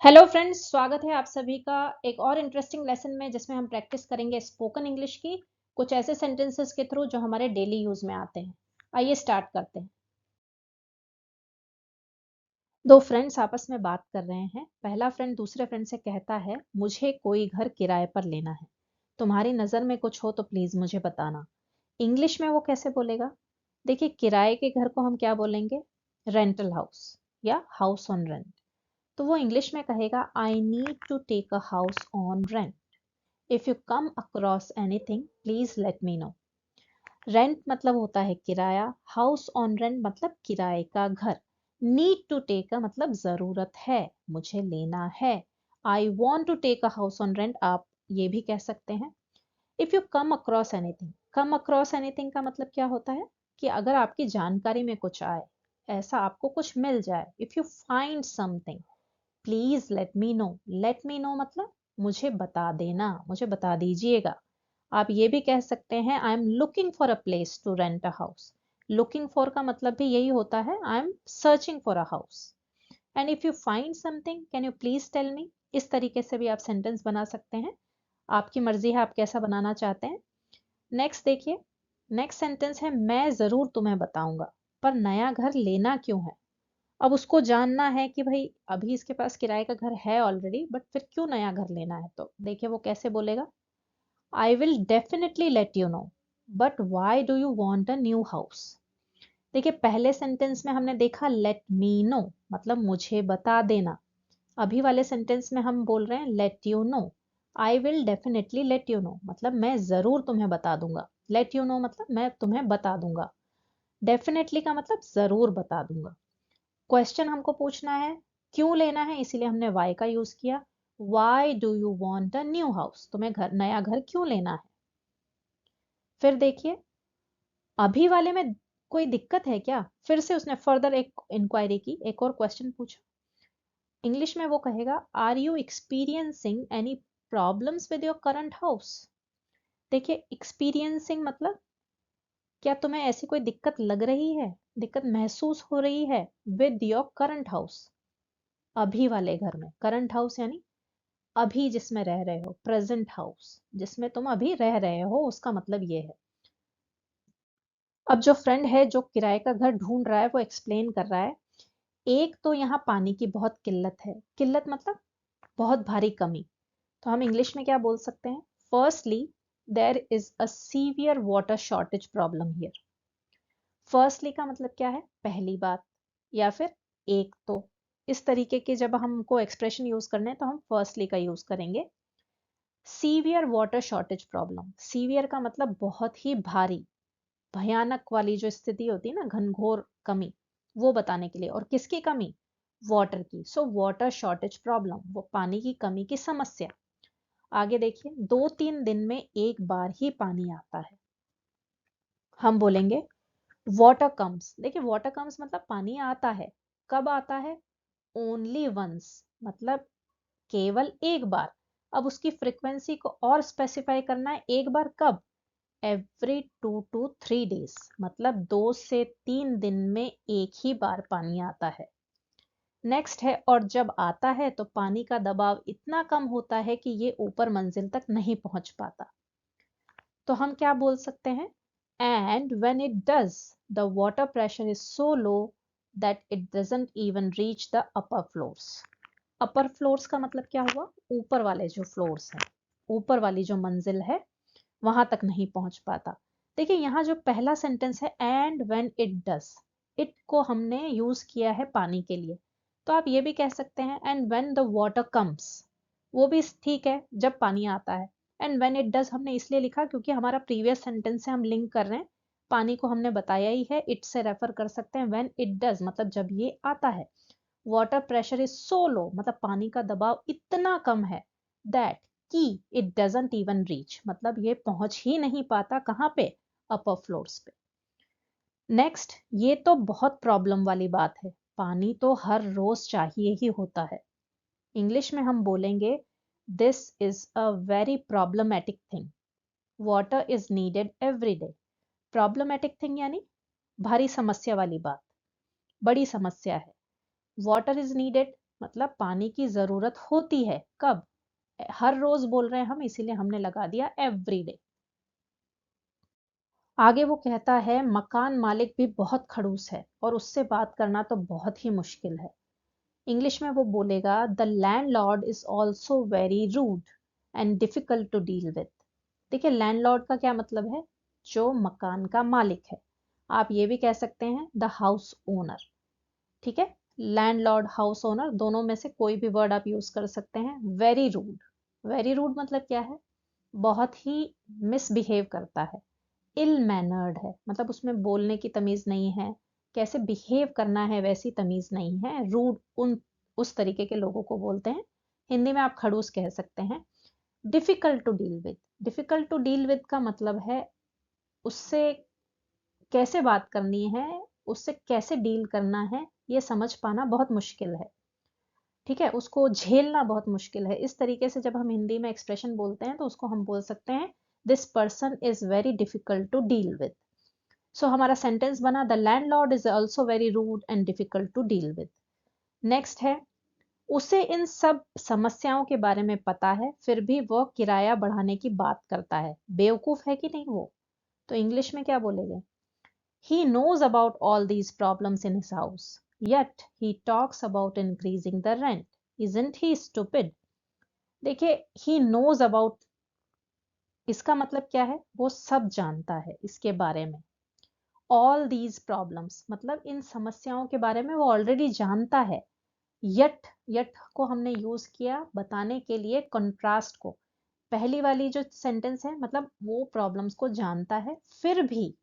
Hello friends, स्वागत है आप सभी का एक और इंटरेस्टिंग लेसन में जिसमें हम प्रैक्टिस करेंगे स्पोकन इंग्लिश की कुछ ऐसे सेंटेंसेस के थ्रू जो हमारे डेली यूज में आते हैं। आइए स्टार्ट करते हैं। दो फ्रेंड्स आपस में बात कर रहे हैं। पहला फ्रेंड दूसरे फ्रेंड से कहता है, मुझे कोई घर किराए पर लेना है। तुम्हारी नज़र में कुछ हो तो प्लीज मुझे बताना। इंग्लिश में वो कैसे बोलेगा? देखिए, किराए के घर को हम क्या बोलेंगे? रेंटल हाउस या हाउस ऑन रेंट। तो वो इंग्लिश में कहेगा, I need to take a house on rent. If you come across anything please let me know. Rent मतलब होता है किराया, हाउस ऑन रेंट मतलब किराए का घर। नीड टू टेक मतलब जरूरत है, मुझे लेना है। I want to take a house on rent आप ये भी कह सकते हैं। If you come across anything, come across anything का मतलब क्या होता है कि अगर आपकी जानकारी में कुछ आए, ऐसा आपको कुछ मिल जाए। If you find something please let me no. Late me no मतलब मुझे बता देना, मुझे बता दीजिएगा। आप ये भी कह सकते हैं, I am looking for a place to rent a house. Looking for का मतलब भी यही होता है, I am searching for a house. And if you find something can you please tell me. इस तरीके से भी आप सेंटेंस बना सकते हैं। आपकी मर्जी है आप कैसा बनाना चाहते हैं। नेक्स्ट देखिए, नेक्स्ट सेंटेंस है, मैं जरूर तुम्हें बताऊंगा, पर नया घर लेना क्यों है? अब उसको जानना है कि भाई अभी इसके पास किराए का घर है ऑलरेडी, बट फिर क्यों नया घर लेना है? तो देखिए वो कैसे बोलेगा, I will definitely let you no, but why do you want a new house? देखिए, पहले सेंटेंस में हमने देखा लेट मी नो मतलब मुझे बता देना। अभी वाले सेंटेंस में हम बोल रहे हैं late you no. I will definitely let you no मतलब मैं जरूर तुम्हें बता दूंगा। लेट यू नो मतलब मैं तुम्हें बता दूंगा। डेफिनेटली का मतलब जरूर बता दूंगा। क्वेश्चन हमको पूछना है, क्यों लेना है, इसीलिए हमने वाई का यूज किया। Why do you want a new house? तुम्हें घर, नया घर क्यों लेना है? फिर देखिए, अभी वाले में कोई दिक्कत है क्या? फिर से उसने फर्दर एक इंक्वायरी की, एक और क्वेश्चन पूछा। इंग्लिश में वो कहेगा, are you experiencing any problems with your current house? देखिए, एक्सपीरियंसिंग मतलब क्या तुम्हें ऐसी कोई दिक्कत लग रही है, दिक्कत महसूस हो रही है विद योर करंट हाउस? अभी वाले घर में, करंट हाउस यानी अभी जिसमें रह रहे हो, प्रेजेंट हाउस जिसमें तुम अभी रह रहे हो, उसका मतलब ये है। अब जो फ्रेंड है जो किराए का घर ढूंढ रहा है वो एक्सप्लेन कर रहा है, एक तो यहाँ पानी की बहुत किल्लत है। किल्लत मतलब बहुत भारी कमी। तो हम इंग्लिश में क्या बोल सकते हैं? Firstly, there is a severe water shortage problem here. Firstly का मतलब क्या है? पहली बात, या फिर एक तो। इस तरीके के जब हमको एक्सप्रेशन यूज करने हैं तो हम फर्स्टली का यूज करेंगे। Severe water shortage problem, severe का मतलब बहुत ही भारी, भयानक वाली जो स्थिति होती है ना, घनघोर कमी, वो बताने के लिए। और किसकी कमी? वाटर की। सो वाटर शॉर्टेज प्रॉब्लम, वो पानी की कमी की समस्या। आगे देखिए, 2-3 दिन में एक बार ही पानी आता है। हम बोलेंगे वाटर कम्स। देखिए, वाटर कम्स मतलब पानी आता है। कब आता है? ओनली वंस मतलब केवल एक बार। अब उसकी फ्रीक्वेंसी को और स्पेसिफाई करना है, एक बार कब? एवरी 2 to 3 days मतलब 2 से 3 दिन में एक ही बार पानी आता है। नेक्स्ट है, और जब आता है तो पानी का दबाव इतना कम होता है कि ये ऊपर मंजिल तक नहीं पहुंच पाता। तो हम क्या बोल सकते हैं? And when it does, the water pressure is so low that it doesn't even reach the upper floors. Upper floors का मतलब क्या हुआ? ऊपर वाले जो फ्लोर्स हैं, ऊपर वाली जो मंजिल है, वहां तक नहीं पहुंच पाता। देखिए, यहाँ जो पहला सेंटेंस है and when it does, it को हमने यूज किया है पानी के लिए। तो आप ये भी कह सकते हैं and when the water comes, वो भी ठीक है जब पानी आता है। एंड व्हेन इट डज हमने इसलिए लिखा क्योंकि हमारा प्रीवियस सेंटेंस से हम लिंक कर रहे हैं, पानी को हमने बताया ही है, इट से रेफर कर सकते हैं। व्हेन इट डज मतलब जब ये आता है। वाटर प्रेशर इज सो लो मतलब पानी का दबाव इतना कम है, दैट कि इट डजंट इवन रीच मतलब ये पहुंच ही नहीं पाता कहाँ पे? अपर फ्लोर्स पे। नेक्स्ट, ये तो बहुत प्रॉब्लम वाली बात है, पानी तो हर रोज चाहिए ही होता है। इंग्लिश में हम बोलेंगे, this is a very problematic thing, water is needed every day. Problematic thing यानी भारी समस्या वाली बात, बड़ी समस्या है। वाटर इज नीडेड मतलब पानी की जरूरत होती है, कब? हर रोज बोल रहे हैं हम, इसीलिए हमने लगा दिया एवरी डे। आगे वो कहता है मकान मालिक भी बहुत खड़ूस है और उससे बात करना तो बहुत ही मुश्किल है। इंग्लिश में वो बोलेगा the landlord is also very rude and difficult to deal with. देखिए लैंडलॉर्ड का क्या मतलब है? जो मकान का मालिक है। आप ये भी कह सकते हैं द हाउस ओनर। ठीक है, लैंडलॉर्ड हाउस ओनर दोनों में से कोई भी वर्ड आप यूज कर सकते हैं। वेरी रूड, वेरी रूड मतलब क्या है? बहुत ही मिसबिहेव करता है। इल मैनर्ड है, मतलब उसमें बोलने की तमीज नहीं है, कैसे बिहेव करना है वैसी तमीज नहीं है। रूड उन उस तरीके के लोगों को बोलते हैं। हिंदी में आप खड़ूस कह सकते हैं। Difficult to deal with, difficult to deal with का मतलब है उससे कैसे बात करनी है, उससे कैसे डील करना है, ये समझ पाना बहुत मुश्किल है। ठीक है, उसको झेलना बहुत मुश्किल है। इस तरीके से जब हम हिंदी में एक्सप्रेशन बोलते हैं तो उसको हम बोल सकते हैं this person is very difficult to deal with. So हमारा सेंटेंस बना the landlord is also very rude and difficult to deal with. Next है उसे इन सब समस्याओं के बारे में पता है फिर भी वह किराया बढ़ाने की बात करता है। बेवकूफ है कि नहीं वो? तो इंग्लिश में क्या बोलेंगे? He knows about all these problems in his house, yet he talks about increasing the rent. Isn't he stupid? देखिए he knows about, इसका मतलब क्या है? वो सब जानता है इसके बारे में। All these problems मतलब इन समस्याओं के बारे में वो ऑलरेडी जानता है। यट, यट को हमने यूज किया बताने के लिए कंट्रास्ट को। पहली वाली जो सेंटेंस है मतलब वो प्रॉब्लम्स को जानता है फिर भी,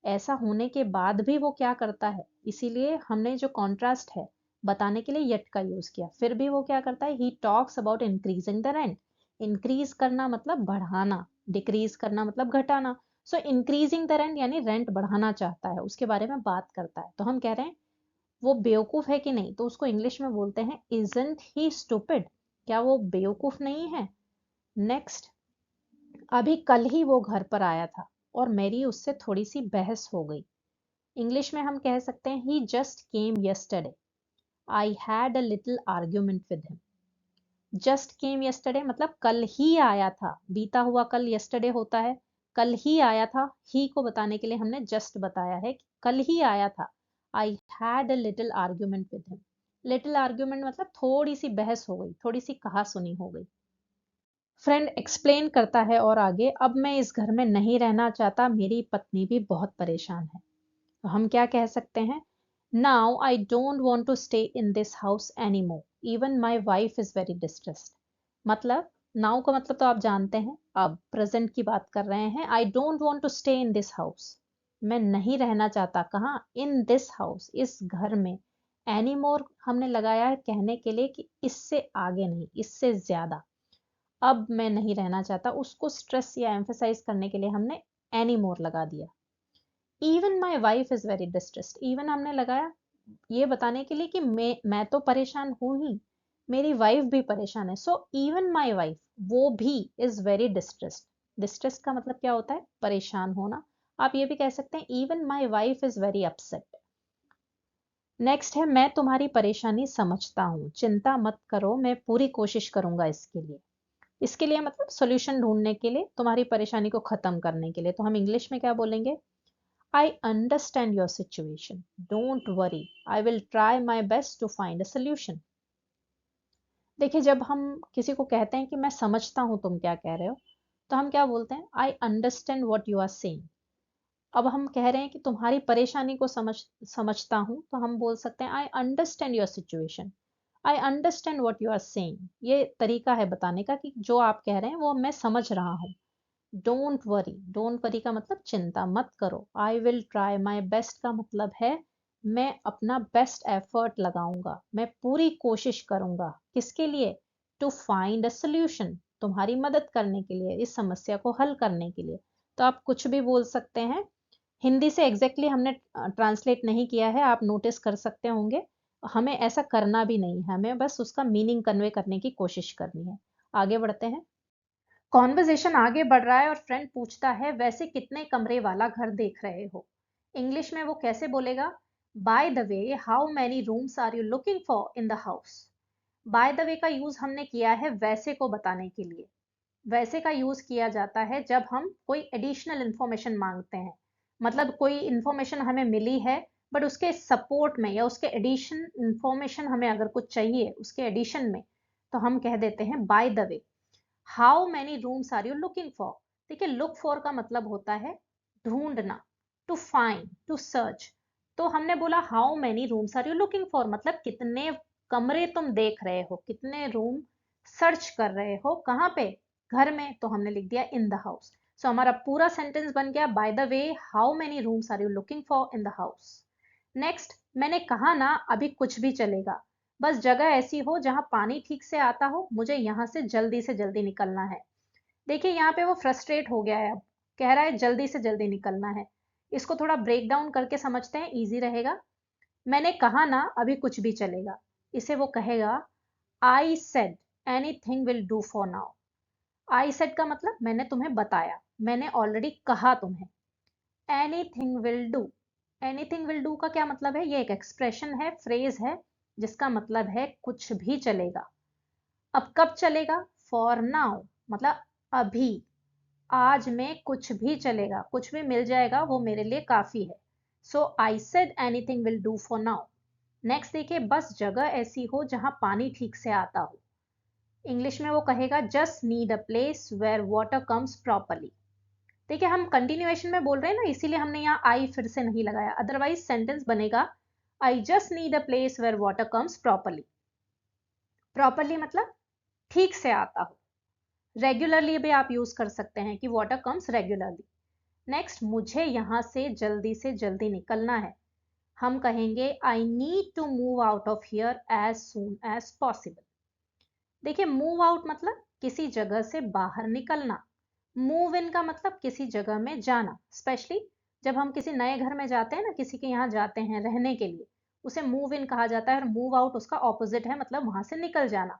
ऐसा होने के बाद भी वो क्या करता है, इसीलिए हमने जो कॉन्ट्रास्ट है बताने के लिए यट का यूज किया। फिर भी वो क्या करता है? He talks about increasing the rent. Increase करना मतलब बढ़ाना, डिक्रीज करना मतलब घटाना। सो इंक्रीजिंग द रेंट यानी रेंट बढ़ाना चाहता है, उसके बारे में बात करता है। तो हम कह रहे हैं वो बेवकूफ है कि नहीं, तो उसको इंग्लिश में बोलते हैं इजंट ही स्टूपिड। क्या वो बेवकूफ नहीं है? नेक्स्ट, अभी कल ही वो घर पर आया था और मेरी उससे थोड़ी सी बहस हो गई। इंग्लिश में हम कह सकते हैं he just came yesterday, I had a little argument with him. Just came yesterday मतलब कल ही आया था, बीता हुआ कल यस्टरडे होता है। कल ही आया था, ही को बताने के लिए हमने जस्ट बताया है कि कल ही आया था। आई had a little argument with him. Little argument मतलब थोड़ी सी बहस हो गई, थोड़ी सी कहा सुनी हो गई। फ्रेंड एक्सप्लेन करता है और आगे अब मैं इस घर में नहीं रहना चाहता, मेरी पत्नी भी बहुत परेशान है। तो हम क्या कह सकते हैं? Now I don't want to stay in this house any more, even my wife is very distressed. मतलब नाउ का मतलब तो आप जानते हैं, अब प्रेजेंट की बात कर रहे हैं। I don't want to stay in this house, मैं नहीं रहना चाहता। कहाँ? इन दिस हाउस, इस घर में। एनी मोर हमने लगाया है कहने के लिए कि इससे आगे नहीं, इससे ज्यादा। अब मैं नहीं रहना चाहता, उसको स्ट्रेस या एम्फेसाइज करने के लिए हमने एनी मोर लगा दिया। Even my wife is very distressed, even हमने लगाया ये बताने के लिए कि मैं तो परेशान हूं ही, मेरी वाइफ भी परेशान है। सो इवन माई वाइफ, वो भी इज वेरी डिस्ट्रेस्ड। डिस्ट्रेस का मतलब क्या होता है? परेशान होना। आप ये भी कह सकते हैं even my wife is very upset. Next है मैं तुम्हारी परेशानी समझता हूँ, चिंता मत करो, मैं पूरी कोशिश करूंगा इसके लिए। इसके लिए मतलब सोल्यूशन ढूंढने के लिए, तुम्हारी परेशानी को खत्म करने के लिए। तो हम इंग्लिश में क्या बोलेंगे? I understand your situation. Don't worry. I will try my best to find a solution. देखिए जब हम किसी को कहते हैं कि मैं समझता हूं तुम क्या कह रहे हो, तो हम क्या बोलते हैं? I understand what you are saying. अब हम कह रहे हैं कि तुम्हारी परेशानी को समझता हूं, तो हम बोल सकते हैं I understand your situation. I understand what you are saying. ये तरीका है बताने का कि जो आप कह रहे हैं वो मैं समझ रहा हूं। डोंट वरी, डोंट वरी का मतलब चिंता मत करो। I will try my best का मतलब है मैं अपना बेस्ट एफर्ट लगाऊंगा, मैं पूरी कोशिश करूंगा। किसके लिए? टू फाइंड अ सोल्यूशन, तुम्हारी मदद करने के लिए, इस समस्या को हल करने के लिए। तो आप कुछ भी बोल सकते हैं। हिंदी से एग्जैक्टली हमने ट्रांसलेट नहीं किया है, आप नोटिस कर सकते होंगे। हमें ऐसा करना भी नहीं है, हमें बस उसका मीनिंग कन्वे करने की कोशिश करनी है। आगे बढ़ते हैं। कॉन्वर्जेशन आगे बढ़ रहा है और फ्रेंड पूछता है वैसे कितने कमरे वाला घर देख रहे हो? इंग्लिश में वो कैसे बोलेगा? By the way how many rooms are you looking for in the house. By the way का यूज हमने किया है वैसे को बताने के लिए। वैसे का यूज किया जाता है जब हम कोई एडिशनल इंफॉर्मेशन मांगते हैं, मतलब कोई इंफॉर्मेशन हमें मिली है बट उसके सपोर्ट में या उसके एडिशन इंफॉर्मेशन हमें अगर कुछ चाहिए उसके एडिशन में, तो हम कह देते हैं by the way how many rooms are you looking for. देखिए लुक फॉर का मतलब होता है ढूंढना, टू फाइंड, टू सर्च। तो हमने बोला how many rooms are you looking for, मतलब कितने कमरे तुम देख रहे हो, कितने रूम सर्च कर रहे हो, कहाँ पे, घर में। तो हमने लिख दिया इन द हाउस। सो हमारा पूरा सेंटेंस बन गया by the way how many rooms are you looking for in the house. Next, मैंने कहा ना अभी कुछ भी चलेगा, बस जगह ऐसी हो जहां पानी ठीक से आता हो, मुझे यहां से जल्दी निकलना है। देखिए यहाँ पे वो फ्रस्ट्रेट हो गया है, अब कह रहा है जल्दी से जल्दी निकलना है। इसको थोड़ा ब्रेक डाउन करके समझते हैं, इजी रहेगा। मैंने कहा ना अभी कुछ भी चलेगा, इसे वो कहेगा आई said anything will do for now. I said का मतलब मैंने तुम्हें बताया, मैंने ऑलरेडी कहा तुम्हें। Anything will do, anything will do का क्या मतलब है, ये एक एक्सप्रेशन है, फ्रेज है, जिसका मतलब है कुछ भी चलेगा। अब कब चलेगा, फॉर नाउ मतलब अभी, आज में कुछ भी चलेगा, कुछ भी मिल जाएगा वो मेरे लिए काफी है। So I said anything will do for now. Next देखिए, बस जगह ऐसी हो जहां पानी ठीक से आता हो। इंग्लिश में वो कहेगा just need a place where water comes properly. देखिए हम कंटिन्यूएशन में बोल रहे हैं ना, इसीलिए हमने यहाँ आई फिर से नहीं लगाया, अदरवाइज सेंटेंस बनेगा I just need a place where water comes properly. Properly मतलब ठीक से आता हो। रेगुलरली भी आप यूज कर सकते हैं कि वाटर कम्स रेगुलरली। नेक्स्ट, मुझे यहां से जल्दी निकलना है। हम कहेंगे I need to move out of here as soon as possible. देखिए मूव आउट मतलब किसी जगह से बाहर निकलना। मूव इन का मतलब किसी जगह में जाना। स्पेशली जब हम किसी नए घर में जाते हैं ना, किसी के यहाँ जाते हैं रहने के लिए, उसे मूव इन कहा जाता है, और मूव आउट उसका ऑपोजिट है, मतलब वहां से निकल जाना।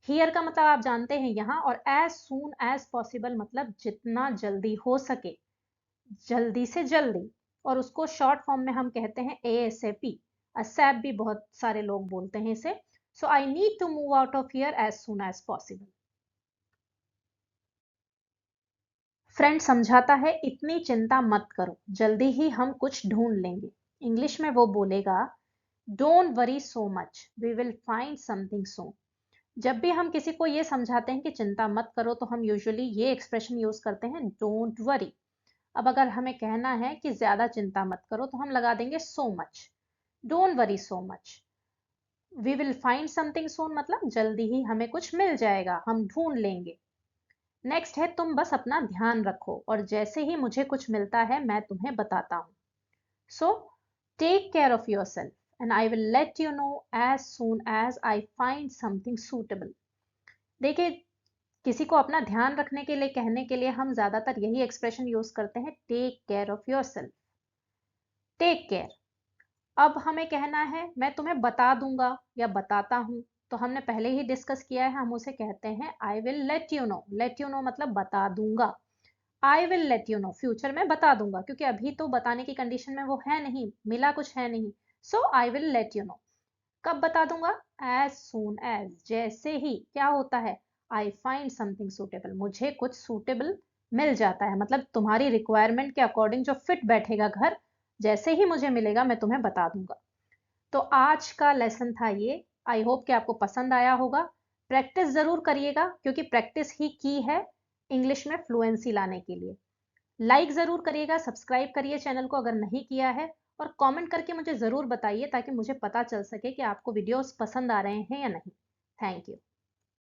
हियर का मतलब आप जानते हैं यहाँ, और एज सून एज पॉसिबल मतलब जितना जल्दी हो सके, जल्दी से जल्दी। और उसको शॉर्ट फॉर्म में हम कहते हैं एएसएपी। असैप भी बहुत सारे लोग बोलते हैं इसे। So I need to move out of here as soon as possible. Friend समझाता है इतनी चिंता मत करो, जल्दी ही हम कुछ ढूंढ लेंगे। इंग्लिश में वो बोलेगा don't worry so much, we will find something soon. जब भी हम किसी को ये समझाते हैं कि चिंता मत करो, तो हम यूजुअली ये एक्सप्रेशन यूज करते हैं डोंट वरी। अब अगर हमें कहना है कि ज्यादा चिंता मत करो, तो हम लगा देंगे so much. Don't worry so much, we will find something soon मतलब जल्दी ही हमें कुछ मिल जाएगा, हम ढूंढ लेंगे। नेक्स्ट है तुम बस अपना ध्यान रखो, और जैसे ही मुझे कुछ मिलता है मैं तुम्हें बताता हूँ। So take care of yourself and I will let you know as soon as I find something suitable. देखिए किसी को अपना ध्यान रखने के लिए कहने के लिए हम ज्यादातर यही एक्सप्रेशन यूज करते हैं, take care of yourself. Take care. अब हमें कहना है मैं तुम्हें बता दूंगा या बताता हूं, तो हमने पहले ही डिस्कस किया है, हम उसे कहते हैं आई will let you no. Late you no मतलब बता दूंगा। आई will let you no future में बता दूंगा, क्योंकि अभी तो बताने की कंडीशन में वो है नहीं, मिला कुछ है नहीं। So I will let you know. कब बता दूंगा, एज सून एज, जैसे ही क्या होता है, आई फाइंड समथिंग सुटेबल, मुझे कुछ सुटेबल मिल जाता है, मतलब तुम्हारी रिक्वायरमेंट के अकॉर्डिंग जो फिट बैठेगा घर, जैसे ही मुझे मिलेगा मैं तुम्हें बता दूंगा। तो आज का लेसन था ये। आई होप कि आपको पसंद आया होगा। प्रैक्टिस जरूर करिएगा, क्योंकि प्रैक्टिस ही की है इंग्लिश में फ्लुएंसी लाने के लिए। लाइक जरूर करिएगा, सब्सक्राइब करिए चैनल को अगर नहीं किया है, और कमेंट करके मुझे जरूर बताइए ताकि मुझे पता चल सके कि आपको वीडियोस पसंद आ रहे हैं या नहीं। Thank you.